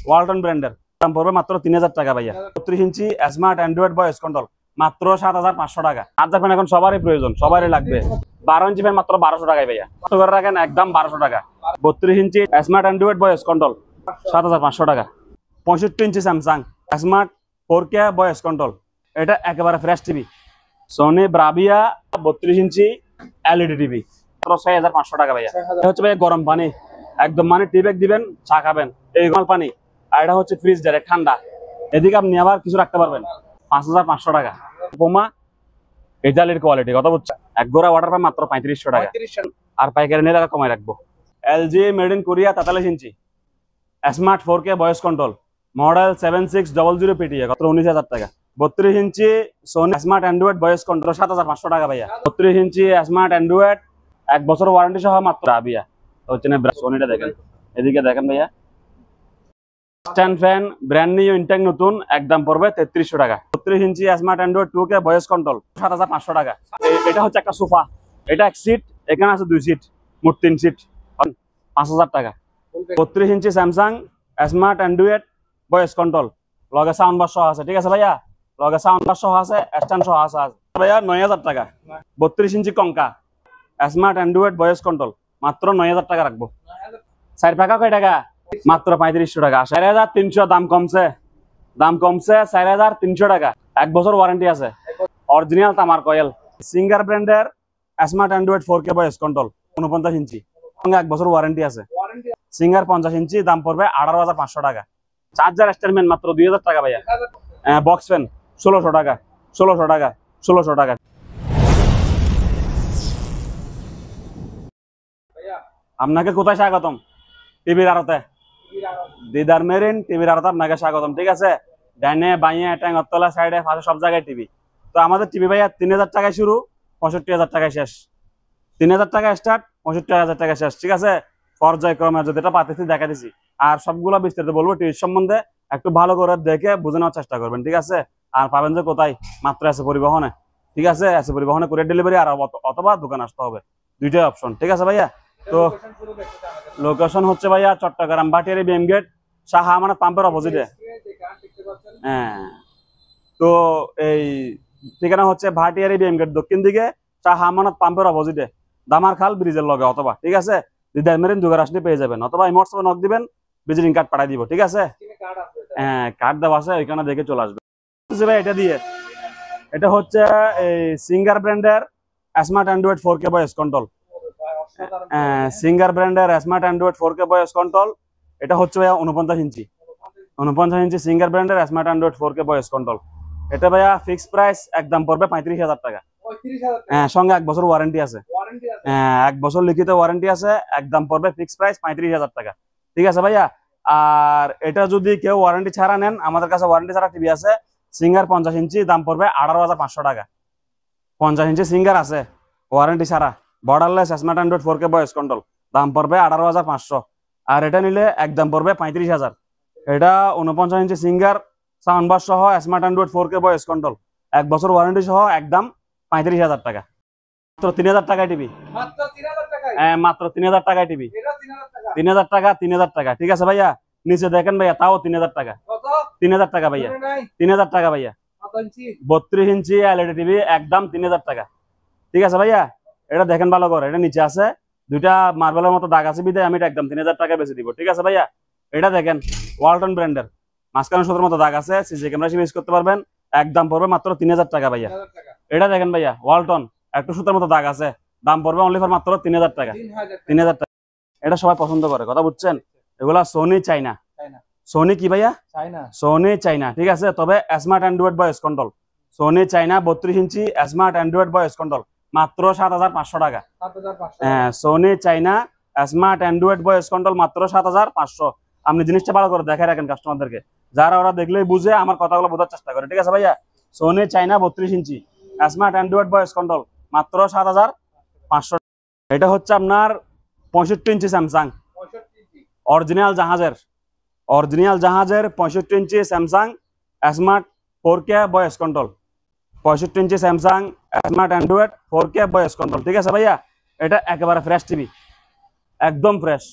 ওয়ালটন ব্র্যান্ডের, দাম পড়বে মাত্র 3000 টাকা ভাইয়া। 32 ইঞ্চি স্মার্ট অ্যান্ড্রয়েড ভয়েস কন্ট্রোল মাত্র 7500 টাকা। চার্জার ফ্যান এখন সবারই প্রয়োজন, সবারই লাগবে। 12 ইঞ্চি ফ্যান মাত্র 1200 টাকায় ভাইয়া, কত করে রাখেন একদম 1200 টাকা। 32 ইঞ্চি স্মার্ট অ্যান্ড্রয়েড ভয়েস কন্ট্রোল 7500 টাকা। 65 ইঞ্চি Samsung smart 4K voice control, এটা একেবারে ফ্রেশ টিভি। সোনি ব্রাভিয়া 32 ইঞ্চি এলইডি টিভি মাত্র 6500 টাকা ভাইয়া। এটা হচ্ছে ভাইয়া গরম পানি, একদম মানে টিবেক দিবেন, চা খাবেন, এই গরম পানি। আর এটা হচ্ছে ফ্রিজ ডাইরেক্ট ঠান্ডা, এদিকে আপনি আবার কিছু রাখতে পারবেন। 5500 টাকা। পোমা এজালির কোয়ালিটি, কথা বলছে এক গোড়া ওয়াটার পাম্প মাত্র 3500 টাকা। আর পাইকারি নিলে কমাই রাখবো। এলজি মেড ইন কোরিয়া 43 ইঞ্চি smart 4K voice control model 7600 PTA মাত্র 19000 টাকা। 32 ইঞ্চি Sony smart Android voice control 7500 টাকা ভাইয়া। 32 ইঞ্চি স্মার্ট অ্যান্ড্রয়েড 1 বছর ওয়ারেন্টি সহ মাত্র আবিয়া হচ্ছে না। সোনিটা দেখেন, এদিকে দেখেন ভাইয়া। Stand fan brand new intact নতুন, একদম পড়বে 3300 টাকা। 32 ইঞ্চি smart Android 2K voice control 7500 টাকা। এটা হচ্ছে একটা সোফা, এটা এক সিট, এখানে আছে 2 সিট, মোট 3 সিট, 5000 টাকা। 32 ইঞ্চি Samsung smart Android voice control, লগে সাউন্ড বার সহ আছে, ঠিক আছে ভাইয়া, লগে সাউন্ড বার সহ আছে, স্ট্যান্ড সহ আছে ভাইয়া, 9000 টাকা। 32 ইঞ্চি কঙ্কা স্মার্ট অ্যান্ড্রয়েড ভয়েস কন্ট্রোল মাত্র 9000 টাকা রাখবো। 4 পাকা কয় টাকা? মাত্র 3500 টাকা। 4300 দাম কমছে, দাম কমছে 4300 টাকা। 1 বছর ওয়ারেন্টি আছে, অরিজিনাল তামার কয়েল। সিঙ্গার ব্র্যান্ডের smart Android 4K voice control 49 ইঞ্চি, 1 বছর ওয়ারেন্টি আছে। সিঙ্গার 50 ইঞ্চি, দাম পড়বে 18500 টাকা। চার্জার স্টারম্যান মাত্র 2000 টাকা ভাইয়া। বক্স ফ্যান 1600 টাকা, 1600 টাকা, 1600 টাকা। আপনাকে কোথায় স্বাগতম? টিভির আড়তে, দিদার মেরিন টিভির আড়তে আপনাকে স্বাগতম, ঠিক আছে। ডাইনে বাইয়ে ট্যাঙ্গতলা সাইডে পাশে সব জায়গায় টিভি। তো আমাদের টিভি ভাইয়া 3000 টাকায় শুরু, 65000 টাকায় শেষ। 3000 টাকা স্টার্ট, 65000 টাকা শেষ, ঠিক আছে। পর্যায়ক্রমে যেটা পাতেছি দেখা দিছি। আর সবগুলো বিস্তারিত বলবো টিভির সম্বন্ধে, একটু ভালো করে দেখে বুঝে নেওয়ার চেষ্টা করবেন, ঠিক আছে। আর পাবেন যে কোথায়? মাত্র এসে পরিবহনে, ঠিক আছে। এসে পরিবহনে কুরিয়ার ডেলিভারি, আর অথবা দোকান আসতে হবে, দুইটাই অপশন, ঠিক আছে ভাইয়া। তো লোকেশন হচ্ছে ভাইয়া চট্টগ্রাম ভাটিয়ারি বিএম গেট, শাহ আমানত পাম্পের অপোজিটে। হ্যাঁ, তো এই ঠিকানা হচ্ছে ভাটিয়ারি বিএম গেট দক্ষিণ দিকে, শাহ আমানত পাম্পের অপোজিটে, দামারখাল ব্রিজের লগে, অথবা ঠিক আছে দিদার মেরিন দুগার আসলে পেয়ে যাবেন, অথবা এই হোয়াটসঅ্যাপে নক দিবেন, ভিজিটিং কার্ড পাঠাই দিব, ঠিক আছে। হ্যাঁ, কার্ড দেওয়া আছে, ওইখানে দেখে চলে আসবে ভাই। এটা দিয়ে, এটা হচ্ছে এই সিঙ্গার ব্র্যান্ডের smart Android 4K voice control. Singer ব্র্যান্ডের smart Android 4K voice control, এটা হচ্ছে ভাইয়া 49 ইঞ্চি, 49 ইঞ্চি সিঙ্গার ব্র্যান্ডের smart Android 4K voice control. এটা ভাইয়া ফিক্স প্রাইস, একদম পড়বে 35000 টাকা। হ্যাঁ, সঙ্গে 1 বছর ওয়ারেন্টি আছে। হ্যাঁ, 1 বছর লিখিত ওয়ারেন্টি আছে, একদম পড়বে ফিক্স প্রাইস 35000 টাকা, ঠিক আছে ভাইয়া। আর এটা যদি কেউ ওয়ারেন্টি ছাড়া নেন, আমাদের কাছে ওয়ারেন্টি ছাড়া টিভি আছে সিঙ্গার 50 ইঞ্চি, দাম পড়বে 18500 টাকা। 50 ইঞ্চি সিঙ্গার আছে ওয়ারেন্টি ছাড়া, borderless smart Android 4K voice control, দাম পড়বে 18500। আর এটা নিলে একদম পড়বে 35000। এটা 49 ইঞ্চি সিঙ্গার সাউন্ড বার সহ smart Android 4K voice control, 1 বছর ওয়ারেন্টি সহ, একদম 35000 টাকা। মাত্র 3000 টাকায় টিভি, হ্যাঁ মাত্র 3000 টাকায় টিভি। 3000 টাকা, 3000 টাকা, ঠিক আছে ভাইয়া। নিচে দেখেন ভাইয়া, তাও 3000 টাকা, 3000 টাকা ভাইয়া, 3000 টাকা ভাইয়া। 32 ইঞ্চি এলইডি টিভি, একদম 3000 টাকা, ঠিক আছে ভাইয়া। এটা দেখেন ভালো করে, এটা নিচে আছে দুইটা মার্বেলের মতো দাগ আছে, বিদায় আমি এটা একদম 3000 টাকা বেশি দিব, ঠিক আছে ভাইয়া। এটা দেখেন ওয়ালটন ব্র্যান্ডের, মাঝখানে 17 মতো দাগ আছে, সিসি ক্যামেরা ইউজ করতে পারবেন, একদম পড়বে মাত্র 3000 টাকা ভাইয়া। এটা দেখেন ভাইয়া ওয়ালটন, একটু সুতার মতো দাগ আছে, দাম পড়বে অনলি ফর মাত্র 3000 টাকা, 3000 টাকা। এটা সবাই পছন্দ করে, কথা বুঝছেন। এগুলা সোনি চাইনা, সোনি কি ভাইয়া? সোনি চাইনা, ঠিক আছে। তবে smart Android voice control Sony China 32 ইঞ্চি স্মার্ট অ্যান্ড্রয়েড ভয়েস কন্ট্রোল মাত্র 7500 টাকা। হ্যাঁ, Sony China smart Android voice control মাত্র 7500। আপনি জিনিসটা ভালো করে দেখাই রাখেন কাস্টমারদেরকে, যারা ওরা দেখলেই বুঝে, আমার কথাগুলো বোঝার চেষ্টা করে, ঠিক আছে ভাইয়া। সোনি চাইনা 32 ইঞ্চি স্মার্ট অ্যান্ড্রয়েড ভয়েস কন্ট্রোল মাত্র 7500। এটা হচ্ছে আপনার 65 ইঞ্চি স্যামসাং, অরিজিনাল জাহাজের, অরিজিনাল জাহাজের 65 ইঞ্চি Samsung smart 4K voice control, 65 ইঞ্চি Samsung smart Android 4K voice control, ঠিক আছে ভাইয়া। এটা একেবারে ফ্রেশ টিভি, একদম ফ্রেশ,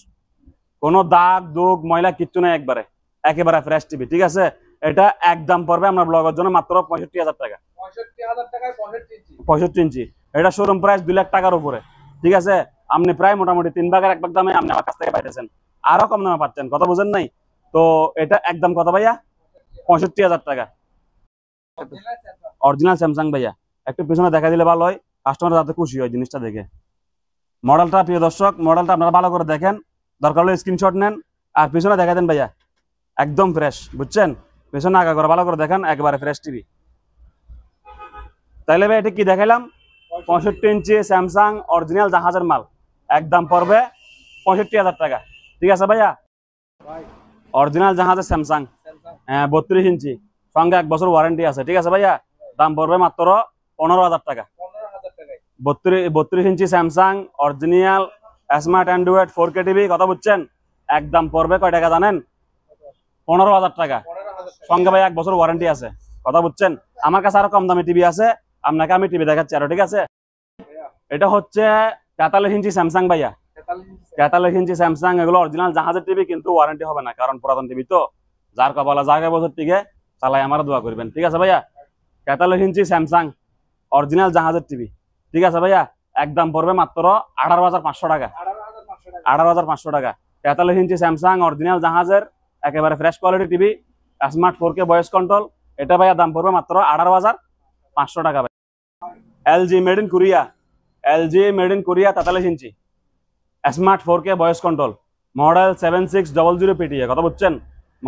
কোনো দাগ দুগ ময়লা কিচ্ছু নাই, একবারে একেবারে ফ্রেশ টিভি, ঠিক আছে। এটা একদম পড়বে আমরা ব্লগের জন্য মাত্র 65,000 টাকা। 65,000 টাকায় 65 ইঞ্চি, এটা শোরুম প্রাইস 2 লাখ টাকার উপরে, ঠিক আছে। আপনি প্রায় মোটামুটি 3 ভাগের 1 ভাগ দামে আপনি আমার কাছ থেকে পাইতেছেন, আরো কম দামে পাচ্ছেন, কথা বুঝেন নাই? তো এটা একদম কত ভাইয়া? 65,000 টাকা অরিজিনাল স্যামসাং ভাইয়া। একটু পিছনে দেখা দিলে ভালো হয়, কাস্টমার যাতে খুশি হয় জিনিসটা দেখে। মডেলটা প্রিয় দর্শক, মডেলটা আপনারা ভালো করে দেখেন, দরকার হলে স্ক্রিনশট নেন আর পিছনে দেখা দেন ভাইয়া, একদম ফ্রেশ, বুঝছেন? পিছনে আগা করে ভালো করে দেখেন, একেবারে ফ্রেশ টিভি। তাইলে ভাই এটা কি দেখাইলাম? 65 ইঞ্চি স্যামসাং অরিজিনাল জাহাজের মাল, একদম পড়বে 65,000 টাকা, ঠিক আছে ভাইয়া। অরিজিনাল জাহাজের স্যামসাং, হ্যাঁ 32 ইঞ্চি, সঙ্গে 1 বছর ওয়ারেন্টি আছে, ঠিক আছে ভাইয়া। দাম পড়বে মাত্র 15,000 টাকা। 32 ইঞ্চি Samsung original smart Android 4K TV, কথা বুঝছেন? একদম পড়বে কয় টাকা জানেন? 15,000 টাকা, সঙ্গে ভাই 1 বছর ওয়ারেন্টি আছে, কথা বুঝছেন? আমার কাছে আরো কম দামি টিভি আছে, আপনাকে আমি টিভি দেখাচ্ছি আরো, ঠিক আছে। এটা হচ্ছে 43 ইঞ্চি স্যামসাং ভাইয়া, 43 ইঞ্চি স্যামসাং। এগুলো অরিজিনাল জাহাজের টিভি, কিন্তু ওয়ারেন্টি হবে না, কারণ পুরাতন টিভি তো, যার কপালে জায়গা বছর টিকে চালাই আমার দোয়া করবেন, ঠিক আছে ভাইয়া। 43 ইঞ্চি স্যামসাং অরিজিনাল জাহাজের টিভি, ঠিক আছে ভাইয়া। একদম পড়বে মাত্র 18,500 টাকা, 18,500 টাকা। 43 ইঞ্চি স্যামসাং অরিজিনাল জাহাজের একেবারে fresh quality TV, smart 4K voice control, এটা ভাইয়া দাম পড়বে মাত্র 18,500 টাকা ভাই। LG made in Korea, LG made in Korea 43 ইঞ্চি smart 4K voice control, model 7600 PTA, কথা বুঝছেন?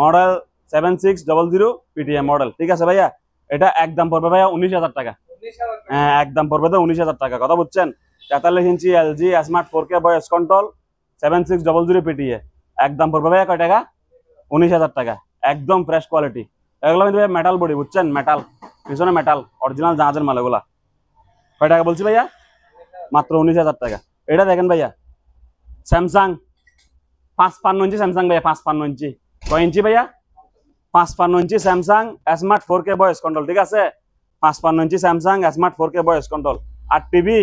মডেল 7600 পিটিএ মডেল, ঠিক আছে ভাইয়া। এটা একদম পড়বে ভাইয়া 19,000 টাকা, হ্যাঁ একদম পড়বে তো 19,000 টাকা, কথা বুঝছেন? 43 ইঞ্চি LG smart 4K voice control 7600 PTA, একদম পড়বে ভাইয়া কয় টাকা? 19,000 টাকা, একদম ফ্রেশ কোয়ালিটি। এগুলো কিন্তু ভাই মেটাল বডি, বুঝছেন? মেটাল, পিছনে মেটাল, অরিজিনাল জাহাজের মাল এগুলা। কয় টাকা বলছি ভাইয়া? মাত্র 19,000 টাকা। এটা দেখেন ভাইয়া, স্যামসাং 55 ইঞ্চি স্যামসাং ভাইয়া, 55 ইঞ্চি, কয় ইঞ্চি ভাইয়া? 55 ইঞ্চি Samsung smart 4K voice control, ঠিক আছে। 55 ইঞ্চি Samsung smart 4K voice control, আর টিভি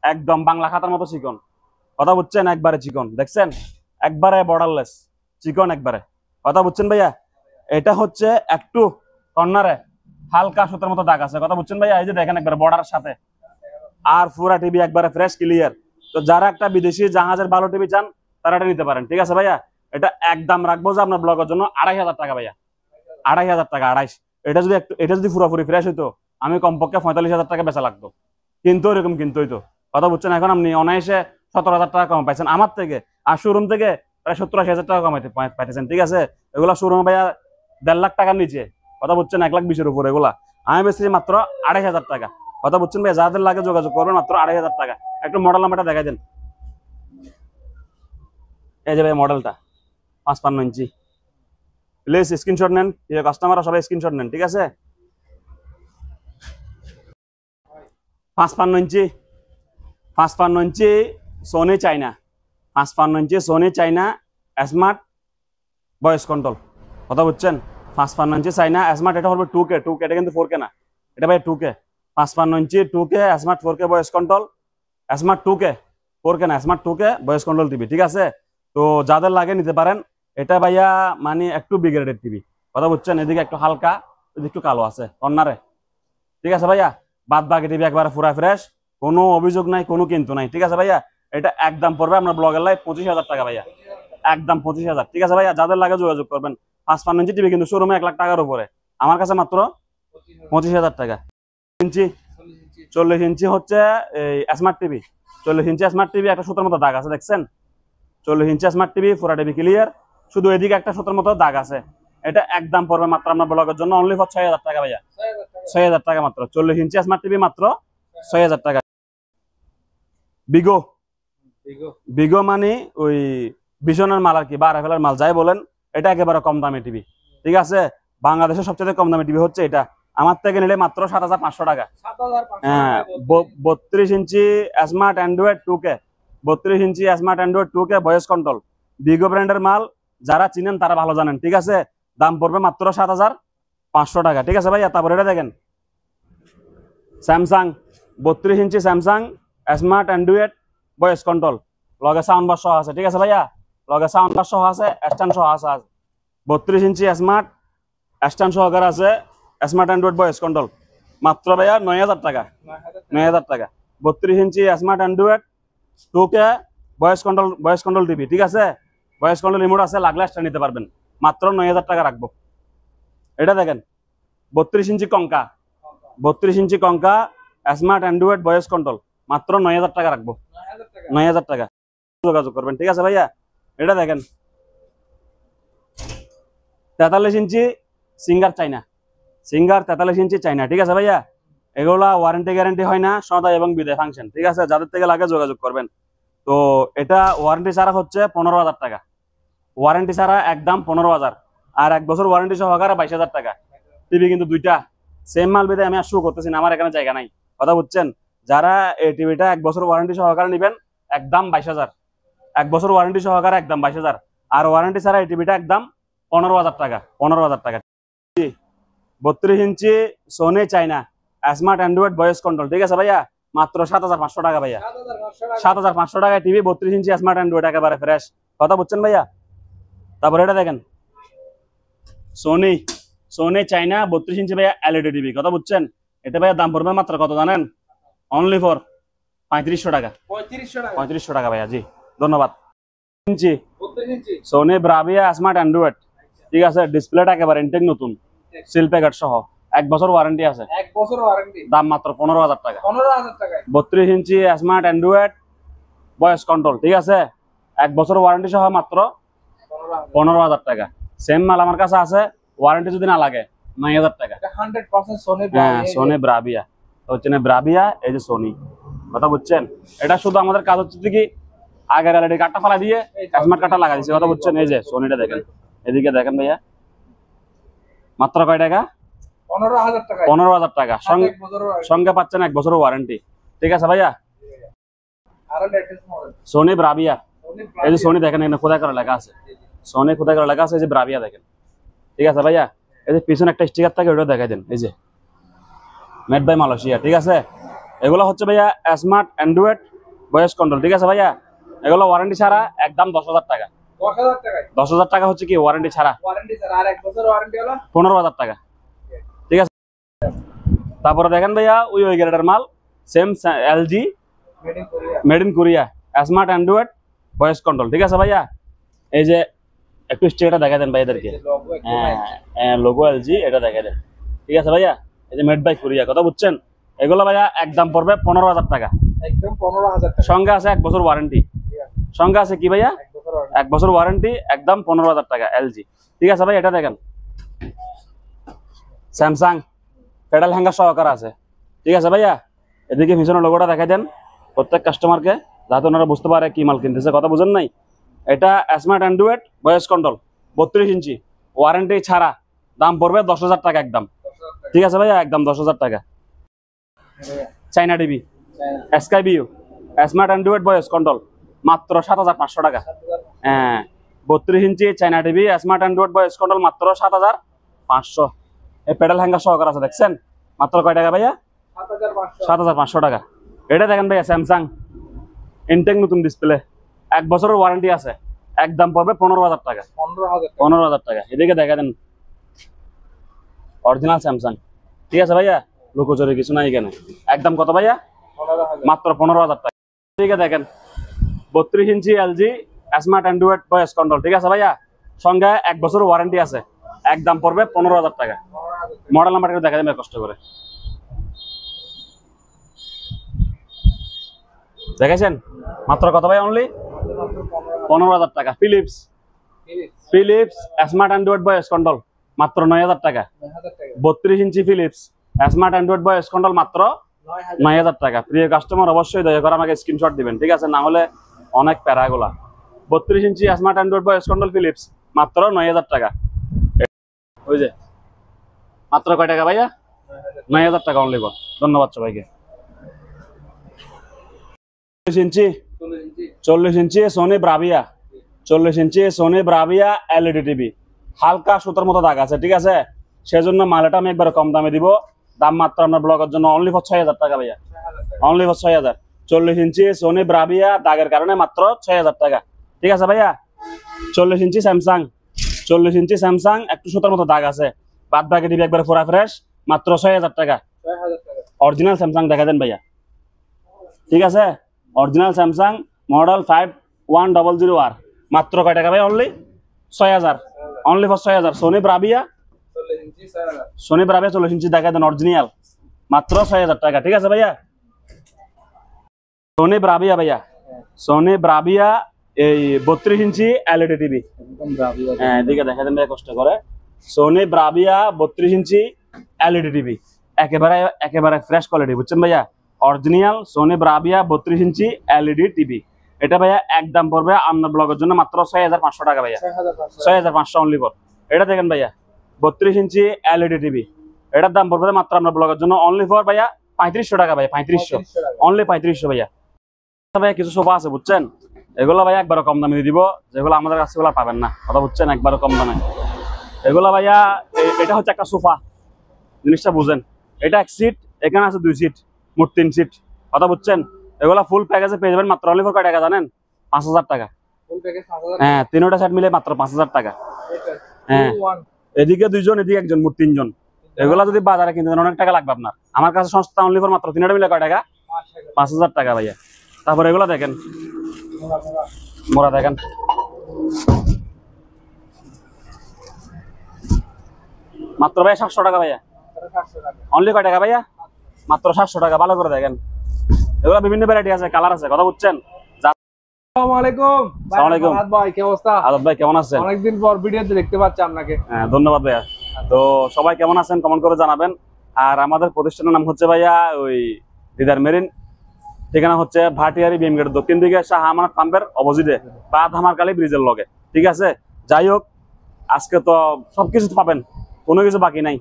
একদম বাংলা খাতার মতো চিকন, কথা বুঝছেন? একবারে চিকন, দেখছেন? একবারে বর্ডারলেস চিকন, একবারে, কথা বুঝছেন ভাইয়া? এটা হচ্ছে একটু কর্নারে হালকা সুতার মতো দাগ আছে, কথা বুঝছেন ভাইয়া? এই যে দেখেন একবারে বর্ডারের সাথে, আর পুরা টিভি একবারে ফ্রেশ ক্লিয়ার। তো যারা একটা বিদেশি জাহাজের ভালো টিভি চান তারা এটা নিতে পারেন, ঠিক আছে ভাইয়া। এটা একদম রাখবো যে আপনার ব্লগের জন্য 2,500 টাকা ভাইয়া, 2,500 টাকা, 2,500। এটা যদি পুরোপুরি ফ্রেশ হইতো আমি কমপক্ষে 45,000 টাকা বেচা লাগতো, কিন্তু এরকম কিন্তু হইতো, কথা বুঝছেন? এখন আপনি অনায়াসে 17,000 টাকা কম পাইছেন আমার থেকে, আর শোরুম থেকে প্রায় 70-80,000 টাকা কমাইতে পাইতেছেন, ঠিক আছে। এগুলা শোরুমে ভাইয়া 1.5 লাখ টাকার নিচে, কথা বুঝছেন? 1,20,000 উপরে এগুলা আমি বেশি মাত্র 2,500 টাকা, কথা বুঝছেন ভাই? যাদের লাগে যোগাযোগ করবেন, মাত্র 2,500 টাকা। একটু মডেল নাম্বারটা দেখাই দেন। এই যে ভাই মডেলটা 55 ইঞ্চি, প্লিজ স্ক্রিনশট নেন, কাস্টমাররা সবাই স্ক্রিনশট নেন, ঠিক আছে। 55 ইঞ্চি, 55 ইঞ্চি সোনি চাইনা, 55 ইঞ্চি Sony China smart voice control, কথা বুঝছেন? 55 ইঞ্চি চাইনা স্মার্ট, এটা হবে 2K, এটা কিন্তু 4K না, এটা ভাই 2K। 55 ইঞ্চি 2K smart 4K voice control, smart 2K, 4K না, smart 2K voice control TV, ঠিক আছে। তো যাদের লাগে নিতে পারেন। এটা ভাইয়া মানে একটু বিগ্রেডেড টিভি, কথা বুঝছেন? এদিকে একটু হালকা, এদিকে একটু কালো আছে কর্নারে, ঠিক আছে ভাইয়া। বাদ বাকি টিভি একবারে পুরা ফ্রেশ, কোনো অভিযোগ নাই, কোনো কিন্তু নাই, ঠিক আছে ভাইয়া। এটা একদম পড়বে আপনার ব্লগের লাই 25,000 টাকা ভাইয়া, একদম 25,000, ঠিক আছে ভাইয়া। যাদের লাগে যোগাযোগ করবেন। 55 ইঞ্চি টিভি কিন্তু শোরুমে 1 লাখ টাকার উপরে, আমার কাছে মাত্র 25,000 টাকা। ইঞ্চি 40 ইঞ্চি হচ্ছে এই স্মার্ট টিভি, 40 ইঞ্চি স্মার্ট টিভি, একটা সুতোর মতো দাগ আছে, দেখছেন? 40 ইঞ্চি স্মার্ট টিভি, পুরা টিভি ক্লিয়ার, শুধু এদিকে একটা সুতোর মতো দাগ আছে। এটা একদম পড়বে মাত্র আপনার ব্লগের জন্য অনলি ফর 6,000 টাকা ভাইয়া, 6,000 টাকা মাত্র। 40 ইঞ্চি স্মার্ট টিভি মাত্র 6,000 টাকা। বিগো, বিগো মানে ওই ভিশনের মাল আর কি, বা আরএফএল এর মাল যাই বলেন, এটা একেবারে কম দামি টিভি, ঠিক আছে। বাংলাদেশের সবচেয়ে কম দামি টিভি হচ্ছে এটা, আমার থেকে নিলে মাত্র 7,500 টাকা। হ্যাঁ 32 ইঞ্চি স্মার্ট অ্যান্ড্রয়েড 2K, 32 ইঞ্চি smart Android 2K voice control, বিগো ব্র্যান্ডের মাল, যারা চিনেন তারা ভালো জানেন, ঠিক আছে। দাম পড়বে মাত্র 7,500 টাকা, ঠিক আছে ভাইয়া। তারপর এটা দেখেন স্যামসাং 32 ইঞ্চি Samsung smart Android voice control, লগে সাউন্ড বার সহ আছে, ঠিক আছে ভাইয়া। লগে সাউন্ড বার সহ আছে, স্ট্যান্ড সহ আছে, 32 ইঞ্চি স্মার্ট স্ট্যান্ড সহকারে আছে, স্মার্ট অ্যান্ড্রয়েড ভয়েস কন্ট্রোল, মাত্র ভাইয়া 9000 টাকা। 9000 টাকা 32 ইঞ্চি smart Android 2K voice control TV, ঠিক আছে? ভয়েস কন্ট্রোল রিমোট আছে, লাগলে এক্সট্রা নিতে পারবেন, মাত্র 9000 টাকা রাখবো। এটা দেখেন 32 ইঞ্চি কঙ্কা, 32 ইঞ্চি কঙ্কা স্মার্ট অ্যান্ড্রয়েড ভয়েস কন্ট্রোল, মাত্র 9000 টাকা রাখবো। 9000 টাকা যোগাযোগ করবেন, ঠিক আছে ভাইয়া? এটা দেখেন 43 ইঞ্চি সিঙ্গার চাইনা, সিঙ্গার 43 ইঞ্চি চাইনা, ঠিক আছে ভাইয়া? এগুলা ওয়ারেন্টি গ্যারান্টি হয় না, সদাই এবং বিদায় ফাংশন, ঠিক আছে? যাদের থেকে লাগে যোগাযোগ করবেন। তো এটা ওয়ারেন্টি ছাড়া হচ্ছে 15000 টাকা, ওয়ারেন্টি ছাড়া একদম 15000, আর 1 বছর ওয়ারেন্টি সহকারে 22000 টাকা। টিভি কিন্তু দুইটা সেম মাল, বিদায় আমি আর শো করতেছি না, আমার এখানে জায়গা নাই, কথা বুঝছেন? যারা এই টিভিটা 1 বছর ওয়ারেন্টি সহকারে নেবেন একদম 22000, 1 বছর ওয়ারেন্টি সহকারে একদম 22000, আর ওয়ারেন্টি ছাড়া এই টিভিটা একদম 15000 টাকা। 15000 টাকা 32 ইঞ্চি Sony China smart Android voice control, ঠিক আছে ভাইয়া? মাত্র 7500 টাকা ভাইয়া, 7500 টাকায় টিভি 32 ইঞ্চি স্মার্ট অ্যান্ড্রয়েড, একেবারে ফ্রেশ, কথা বুঝছেন ভাইয়া? তারপর এটা দেখেন সোনি চাইনা 32 ইঞ্চি ভাইয়া এলইডি টিভি, কথা বুঝছেন? এটা ভাইয়া দাম পড়বে মাত্র কত জানেন? অনলি ফর 3500 টাকা। 3500 টাকা ভাইয়া, জি ধন্যবাদ। ইঞ্চি সোনি ব্রাভিয়া স্মার্ট অ্যান্ড্রয়েড, ঠিক আছে? ডিসপ্লেটা একেবারে ইনটেক নতুন, সিল প্যাকেট সহ, 1 বছর ওয়ারেন্টি আছে, 1 বছর ওয়ারেন্টি, দাম মাত্র 15000 টাকা। 15000 টাকা 32 ইঞ্চি স্মার্ট অ্যান্ড্রয়েড ভয়েস কন্ট্রোল, ঠিক আছে? 1 বছর ওয়ারেন্টি সহ মাত্র 15000 টাকা। সেম মাল আমার কাছে আছে, ওয়ারেন্টি যদি না লাগে 9000 টাকা। 100% সোনি হ্যাঁ, সোনি ব্রাভিয়া হচ্ছে না, ব্রাভিয়া, এই যে সোনি, কথা বুঝছেন? এটা শুধু আমাদের কাজ হচ্ছে কি আগের এলইডি কার্ডটা ফালা দিয়ে স্মার্ট কার্ডটা লাগা দিয়েছে, কথা বুঝছেন? এই যে সোনিটা দেখেন, এদিকে দেখেন ভাইয়া, মাত্র কয় টাকা? 15000 টাকা। 15000 টাকা সঙ্গে পাচ্ছেন 1 বছরের ওয়ারেন্টি, ঠিক আছে ভাইয়া? আরো লেটেস্ট মডেল সোনি ব্রাভিয়া, এই যে সোনি দেখেন, এখানে খোদাই করা লেখা আছে, সোনি খোদাই করা লেখা আছে, এই যে ব্রাভিয়া দেখেন, ঠিক আছে ভাইয়া? এই যে পিছনে একটা স্টিকার থাকে, ওটা দেখাই দেন, এই যে মেড বাই মালয়েশিয়া, ঠিক আছে? এগুলো হচ্ছে ভাইয়া স্মার্ট অ্যান্ড্রয়েড ভয়েস কন্ট্রোল, ঠিক আছে ভাইয়া? এগুলো ওয়ারেন্টি ছাড়া একদম 10000 টাকা। 10000 টাকায় 10000 টাকা হচ্ছে কি ওয়ারেন্টি ছাড়া, ওয়ারেন্টি স্যার, আর 1 বছর ওয়ারেন্টি হলো 15000 টাকা, ঠিক আছে? তারপরে দেখেন ভাইয়া ওই গ্রেডের মাল, same LG made in Korea smart Android voice control, ঠিক আছে ভাইয়া? এই যে একটু স্টিকারটা দেখা দেন ভাইদেরকে, হ্যাঁ লোগো এলজি, এটা দেখা দেন, ঠিক আছে ভাইয়া? এই যে মেড বাই কোরিয়া, কথা বুঝছেন? এগুলো ভাইয়া একদম পড়বে 15000 টাকা, একদম 15000 টাকা। সঙ্গে আছে 1 বছর ওয়ারেন্টি, সঙ্গে আছে কি ভাইয়া? 1 বছর ওয়ারেন্টি, একদম 15000 টাকা এলজি, ঠিক আছে ভাই? এটা দেখেন স্যামসাং পেডাল হ্যাঙ্গার সহকারে আছে, ঠিক আছে ভাইয়া? এদিকে পিছনের লোগোটা দেখাই দেন প্রত্যেক কাস্টমারকে, যাতে ওনারা বুঝতে পারে কি মাল কিনতেছে, কথা বুঝেন নাই? এটা স্মার্ট অ্যান্ড্রয়েড ভয়েস কন্ট্রোল 32 ইঞ্চি ওয়ারেন্টি ছাড়া, দাম পড়বে 10000 টাকা একদম, ঠিক আছে ভাইয়া? একদম 10000 টাকা। China TV Sky View smart Android voice control, মাত্র 7500 টাকা। হ্যাঁ, 32 ইঞ্চি China TV smart Android voice control, মাত্র 7500। এই পেডাল হ্যাঙ্গার সহকারে আছে, দেখছেন? মাত্র কয় টাকা ভাইয়া? 7500 টাকা। এটা দেখেন ভাইয়া স্যামসাং ইনটেক নতুন ডিসপ্লে, 1 বছরের ওয়ারেন্টি আছে, একদম পড়বে 15000 টাকা। 15000 টাকা। এদিকে দেখা দেন অরিজিনাল স্যামসাং, ঠিক আছে ভাইয়া? লোকোচরে কিছু নাই এখানে, একদম কত ভাইয়া? মাত্র 15000 টাকা। এদিকে দেখেন 32 ইঞ্চি LG smart Android voice control, ঠিক আছে ভাইয়া? সঙ্গে 1 বছরের ওয়ারেন্টি আছে, একদম পড়বে 15000 টাকা। মডেল নাম্বারটা দেখা দেবেন কষ্ট করে, দেখেছেন? মাত্র কত ভাই? অনলি 15000 টাকা। Philips smart Android voice control, মাত্র 9000 টাকা। 32 ইঞ্চি Philips smart Android voice control, মাত্র 9000 টাকা। প্রিয় কাস্টমার, অবশ্যই দয়া করে আমাকে স্ক্রিনশট দিবেন, ঠিক আছে? না হলে অনেক প্যারাগুলা। 32 ইঞ্চি smart Android voice control Philips, মাত্র 9000 টাকা। ওই যে মাত্র কয় টাকা ভাইয়া? 9000 টাকা অনলি। ধন্যবাদ সবাইকে। 40 inch Sony Bravia, 40 inch Sony Bravia LED TV, হালকা সুতার মতো দাগ আছে, ঠিক আছে? সেজন্য মালটা আমি একবার কম দামে দিব, দাম মাত্র আপনার ব্লগের জন্য অনলি ফর 6000 টাকা ভাইয়া, only for 6000। 40 inch Sony Bravia, দাগের কারণে মাত্র 6000 টাকা, ঠিক আছে ভাইয়া? 40 ইঞ্চি স্যামসাং 40 ইঞ্চি স্যামসাং, একটু সুতার মতো দাগ আছে, বাদ বাকি টিভি একবারে পুরা ফ্রেশ, মাত্র 6000 টাকা। 6000 টাকা। অরিজিনাল স্যামসাং দেখা দেন ভাইয়া, ঠিক আছে? অরিজিনাল স্যামসাং মডেল 5100R, মাত্র কয় টাকা ভাই? Only 6000, only for 6000। Sony Bravia 40 inch 6000। Sony Bravia 40 inch দেখা দেন অরিজিনাল, মাত্র 6000 টাকা, ঠিক আছে ভাইয়া? সোনি ব্রাভিয়া ভাইয়া, সোনি ব্রাভিয়া এই 32 ইঞ্চি এলইডি টিভি, একদম ব্রাভিয়া। হ্যাঁ এদিকে দেখা দেন ভাই কষ্ট করে। সোনি ব্রাভিয়া 32 ইঞ্চি এলইডি টিভি, একেবারে একেবারে ফ্রেশ কোয়ালিটি, বুঝছেন ভাইয়া? অরিজিনাল সোনি ব্রাভিয়া 32 ইঞ্চি এলইডি টিভি। এটা ভাইয়া একদম পড়বে আপনার ব্লগের জন্য মাত্র 6500 টাকা ভাইয়া, 6500। 6500 অনলি ফর। এটা দেখেন ভাইয়া 32 ইঞ্চি এলইডি টিভি, এটার দাম পড়বে মাত্র আপনার ব্লগের জন্য অনলি ফর ভাইয়া 3500 টাকা ভাইয়া, 3500, অনলি 3500 ভাইয়া। ভাইয়া কিছু সোফা আছে বুঝছেন, এগুলো ভাইয়া একবারে কম দামে দিয়ে দিব, যেগুলো আমাদের কাছে এগুলো পাবেন না, কথা বুঝছেন? একবারে কম দামে এগুলো ভাইয়া। এটা হচ্ছে একটা সোফা, জিনিসটা বুঝেন, এটা এক সিট, এখানে আছে 2 সিট, মোট 3 সিট, কথা বুঝছেন? এগুলা ফুল প্যাকেজে পেয়ে যাবেন মাত্র অনলি ফর কয় টাকা জানেন? 5000 টাকা। Full package 5000। হ্যাঁ, তিনটা সেট মিলে মাত্র 5000 টাকা। হ্যাঁ, এদিকে 2 জন, এদিকে 1 জন, মোট 3 জন। এগুলা যদি বাজারে কিনতে যান অনেক টাকা লাগবে আপনার, আমার কাছে সস্তা অনলি ফর মাত্র তিনটা মিলে কয় টাকা? 5000 টাকা ভাইয়া। তারপর এগুলা দেখেন, মোরা দেখেন, মাত্র ভাইয়া 700 টাকা ভাইয়া, 700 টাকা। অনলি কয় টাকা ভাইয়া? মাত্র 700 টাকা। ভালো করে দেখেন, এগুলা বিভিন্ন ভ্যারাইটি আছে, কালার আছে, কথা বুঝছেন? আসসালামু আলাইকুম। আসসালামু আলাইকুম। ফারাদ ভাই কি অবস্থা? আদব ভাই কেমন আছেন? অনেকদিন পর ভিডিওতে দেখতে পাচ্ছি আপনাকে। হ্যাঁ ধন্যবাদ ভাইয়া। তো সবাই কেমন আছেন কমেন্ট করে জানাবেন। আর আমাদের প্রতিষ্ঠানের নাম হচ্ছে ভাইয়া ওই দিদার মেরিন, ঠিকানা হচ্ছে ভাটিয়ারি বিএম গেটের দক্ষিণ দিকে, শাহ আমানত পাম্পের অপোজিটে, বা ধামারকালী ব্রিজের লগে, ঠিক আছে? যাই হোক, আজকে তো সবকিছু পাবেন, কোনো কিছু বাকি নাই,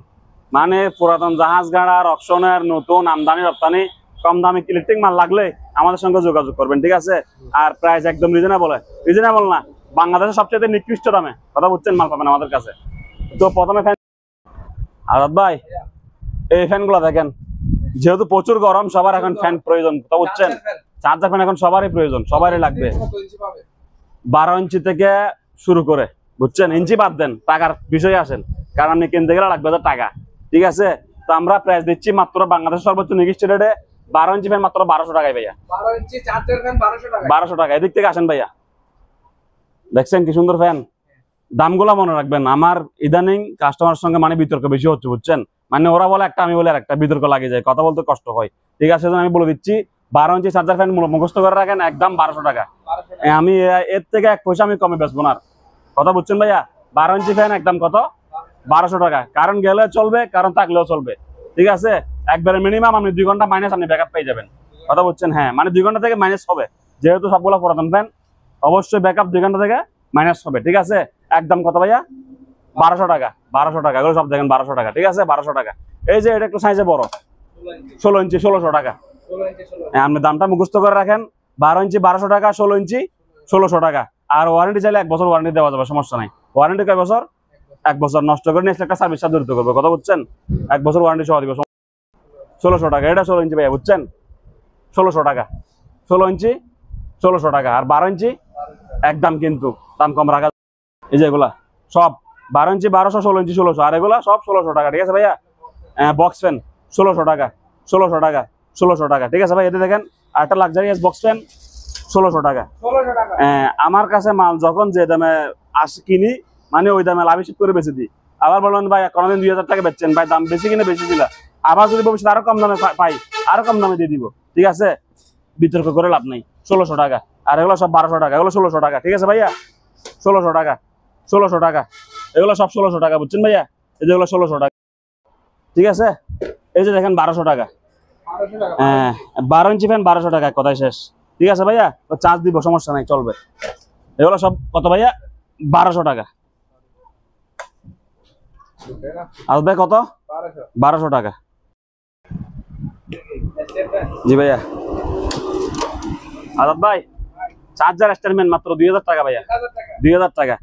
মানে পুরাতন জাহাজ গাড়ার অপশনের নতুন আমদানি রপ্তানি কম দামি ইলেকট্রিক মাল লাগলে আমাদের সঙ্গে যোগাযোগ করবেন, ঠিক আছে? আর প্রাইস একদম রিজনেবল না, বাংলাদেশের সবচেয়ে নিকৃষ্ট দামে, কথা বুঝছেন, মাল পাবেন আমাদের কাছে। তো প্রথমে ফ্যান আজাদ ভাই, এই ফ্যানগুলো দেখেন, যেহেতু প্রচুর গরম, সবার এখন ফ্যান প্রয়োজন, কথা বুঝছেন? চার্জার ফ্যান এখন সবারই প্রয়োজন, সবারই লাগবে। 12 ইঞ্চি থেকে শুরু করে, বুঝছেন? ইঞ্চি বাদ দেন, টাকার বিষয়ে আসেন, কারণ আপনি কিনতে গেলে লাগবে টাকা, ঠিক আছে? তো আমরা প্রাইস দিচ্ছি মাত্র বাংলাদেশের সর্বোচ্চ নির্দিষ্ট রেটে 12 ইঞ্চি ফ্যান মাত্র 1200 টাকায় ভাইয়া। 12 ইঞ্চি চার্জার ফ্যান 1200 টাকা। 1200 টাকা। এদিক থেকে আসেন ভাইয়া, দেখছেন কি সুন্দর ফ্যান। দামগুলা মনে রাখবেন, আমার ইদানিং কাস্টমার সঙ্গে মানে বিতর্ক বেশি হচ্ছে, বুঝছেন? মানে ওরা বলে একটা, আমি বলে একটা, বিতর্ক লাগে যায়, কথা বলতে কষ্ট হয়, ঠিক আছে? সেজন্য আমি বলে দিচ্ছি 12 ইঞ্চি চার্জার ফ্যান মুখস্থ করে রাখেন, একদম 1200 টাকা। আমি এর থেকে 1 পয়সা আমি কমে বেচবো না, কথা বুঝছেন ভাইয়া? 12 ইঞ্চি ফ্যান একদম কত? 1200 টাকা। কারণ গেলে চলবে, কারণ থাকলেও চলবে, ঠিক আছে? একবারে মিনিমাম আপনি 2 ঘন্টা মাইনাস আপনি ব্যাকআপ পেয়ে যাবেন, কথা বুঝছেন? হ্যাঁ, মানে 2 ঘন্টা থেকে মাইনাস হবে, যেহেতু সবগুলো পুরাতন ফ্যান, অবশ্যই ব্যাকআপ 2 ঘন্টা থেকে মাইনাস হবে, ঠিক আছে? একদম কত ভাইয়া? 1200 টাকা। 1200 টাকা, এগুলো সব দেখেন 1200 টাকা, ঠিক আছে? 1200 টাকা। এই যে এটা একটু সাইজে বড়, 16 ইঞ্চি 1600 টাকা। 16 ইঞ্চি 16। হ্যাঁ, আপনি দামটা মুখস্থ করে রাখেন, 12 ইঞ্চি 1200 টাকা, 16 ইঞ্চি 1600 টাকা। আর ওয়ারেন্টি চাইলে 1 বছর ওয়ারেন্টি দেওয়া যাবে, সমস্যা নাই। ওয়ারেন্টি কয় বছর? 1 বছর। নষ্ট করে নেক্সট একটা সার্ভিস চার্জ জড়িত করবে, কথা বুঝছেন? 1 বছর ওয়ারেন্টি সহ দিব। 1600 টাকা, এটা 16 ইঞ্চি ভাইয়া, বুঝছেন? 1600 টাকা, 16 ইঞ্চি 1600 টাকা। আর 12 ইঞ্চি একদম কিন্তু দাম কম রাখা। এই যে এগুলা সব 12 ইঞ্চি 1200, 16 ইঞ্চি 1600, আর এগুলা সব 1600 টাকা, ঠিক আছে ভাইয়া? বক্স ফ্যান 1600 টাকা, 1600 টাকা, 1600 টাকা, ঠিক আছে ভাই? এতে দেখেন আরেকটা লাক্সারিয়াস বক্স ফ্যান 1600 টাকা। 1600 টাকা। আমার কাছে মাল যখন যে দামে কিনি, মানে ওই দামে লাভ হিসেব করে বেঁচে দিই। আবার বলবেন ভাই কোনোদিন 2000 টাকা বেচছেন, ভাই দাম বেশি কিনে বেশি দিলা, আবার যদি ভবিষ্যতে আরো কম দামে পাই, আরো কম দামে দিয়ে দিব, ঠিক আছে? বিতর্ক করে লাভ নেই। 1600 টাকা। আর এগুলো সব 1200 টাকা, এগুলো 1600 টাকা, ঠিক আছে ভাইয়া? 1600 টাকা, 1600 টাকা, এগুলো সব 1600 টাকা, বুঝছেন ভাইয়া? এই যেগুলো 1600 টাকা, ঠিক আছে? এই যে দেখেন 1200 টাকা। 1200 টাকা। হ্যাঁ, 12 ইঞ্চি ফ্যান 1200 টাকা, কথাই শেষ, ঠিক আছে ভাইয়া? তো চার্জ দিব, সমস্যা নাই, চলবে। এগুলো সব কত ভাইয়া? 1200 টাকা। আর ভাই কত? 1200। 1200 টাকা। জি ভাইয়া। আজাদ ভাই, চার্জার স্টারম্যান মাত্র 2000 টাকা ভাইয়া, 1000 টাকা। 2000 টাকা।